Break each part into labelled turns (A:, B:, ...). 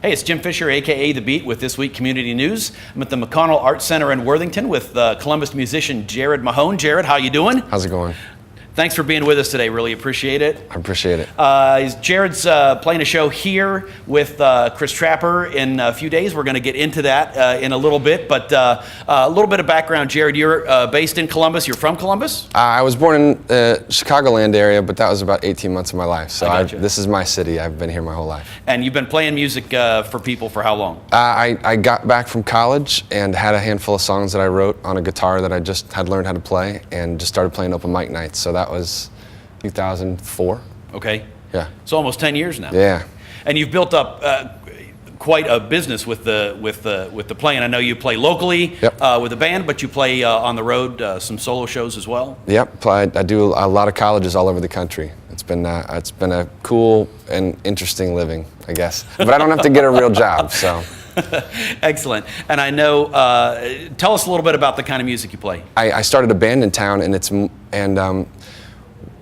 A: Hey, it's Jim Fisher, aka The Beat, with This Week Community News. I'm at the McConnell Arts Center in Worthington with Columbus musician Jared Mahone. Jared, how you doing?
B: How's it going?
A: Thanks for being with us today. Really appreciate it.
B: I appreciate it.
A: Jared's playing a show here with Chris Trapper in a few days. We're going to get into that in a little bit, but a little bit of background. Jared, you're based in Columbus. You're from Columbus?
B: I was born in the Chicagoland area, but that was about 18 months of my life. So this is my city. I've been here my whole life.
A: And you've been playing music for people for how long?
B: I got back from college and had a handful of songs that I wrote on a guitar that I just had learned how to play, and just started playing open mic nights. So that was 2004.
A: Okay.
B: Yeah.
A: It's almost 10 years now.
B: Yeah.
A: And you've built up quite a business with the playing. I know you play locally with a band, but you play on the road, some solo shows as well.
B: Yep. I do a lot of colleges all over the country. It's been a cool and interesting living, I guess. But I don't have to get a real job, so.
A: Excellent. And I know, tell us a little bit about the kind of music you play.
B: I started a band in town, and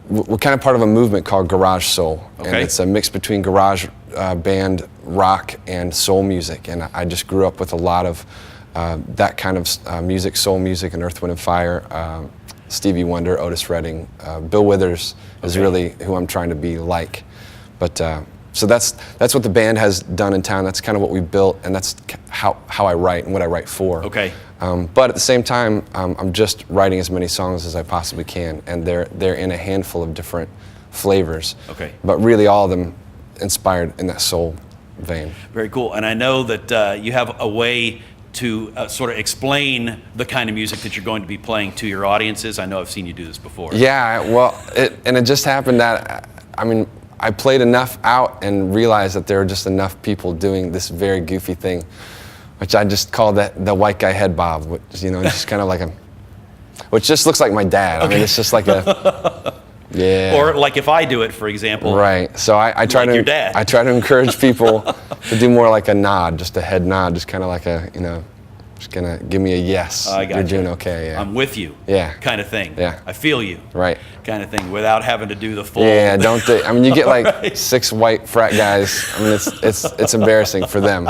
B: we're kind of part of a movement called Garage Soul.
A: Okay.
B: And it's a mix between garage band, rock, and soul music. And I just grew up with a lot of that kind of music, soul music, and Earth, Wind & Fire. Stevie Wonder, Otis Redding, Bill Withers is really who I'm trying to be like. But so that's what the band has done in town. That's kind of what we built, and that's how I write and what I write for.
A: Okay.
B: But at the same time, I'm just writing as many songs as I possibly can, and they're in a handful of different flavors.
A: Okay.
B: But really, all of them inspired in that soul vein.
A: Very cool. And I know that you have a way to sort of explain the kind of music that you're going to be playing to your audiences. I know I've seen you do this before.
B: Yeah. Well, it just happened that I played enough out and realized that there were just enough people doing this very goofy thing, which I just call the white guy head bob, which, just kind of like which just looks like my dad. Okay. I mean, it's just like yeah.
A: Or like if I do it, for example.
B: Right. So I try
A: like your dad.
B: I try to encourage people to do more like a nod, just a head nod, just kind of like just gonna give me a yes. You're doing okay. Yeah.
A: I'm with you.
B: Yeah.
A: Kind of thing.
B: Yeah.
A: I feel you.
B: Right.
A: Kind of thing, without having to do the full.
B: Yeah. You get like 6 white frat guys. I mean, it's embarrassing for them.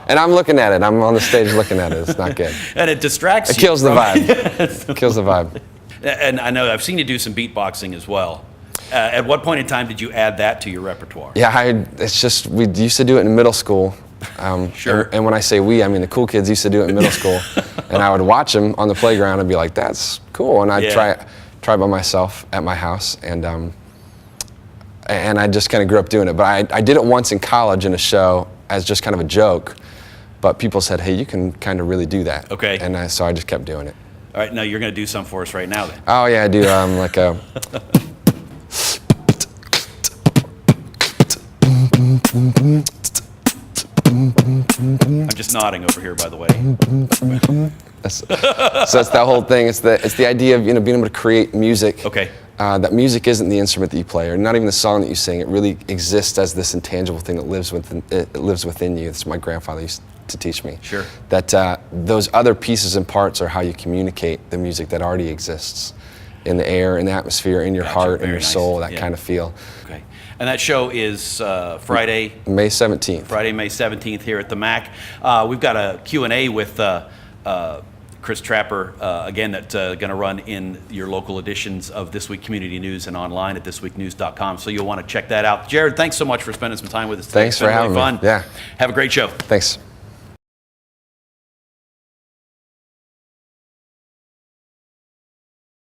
B: And I'm looking at it. I'm on the stage looking at it. It's not good.
A: And it distracts you.
B: It kills the vibe. It kills the vibe.
A: And I know I've seen you do some beatboxing as well. At what point in time did you add that to your repertoire?
B: Yeah, we used to do it in middle school.
A: Sure.
B: And when I say we, I mean the cool kids used to do it in middle school. And I would watch them on the playground and be like, that's cool. And I'd try by myself at my house. And I just kind of grew up doing it. But I did it once in college in a show as just kind of a joke. But people said, hey, you can kind of really do that.
A: Okay.
B: And so I just kept doing it.
A: All right, now you're going to do some for us right now then.
B: Oh, yeah, I do like a...
A: I'm just nodding over here, by the way.
B: So that's that whole thing. It's the idea of being able to create music.
A: Okay.
B: That music isn't the instrument that you play, or not even the song that you sing. It really exists as this intangible thing that lives within you. That's what my grandfather used to teach me.
A: Sure.
B: That those other pieces and parts are how you communicate the music that already exists in the air, in the atmosphere, in your heart, in your soul. That kind of feel.
A: Okay. And that show is Friday,
B: May 17th.
A: Friday, May 17th here at the MAC. We've got a Q&A with Chris Trapper, again, that's going to run in your local editions of This Week Community News and online at thisweeknews.com. So you'll want to check that out. Jared, thanks so much for spending some time with us today.
B: Thanks for having me.
A: Fun.
B: Yeah.
A: Have a great show.
B: Thanks.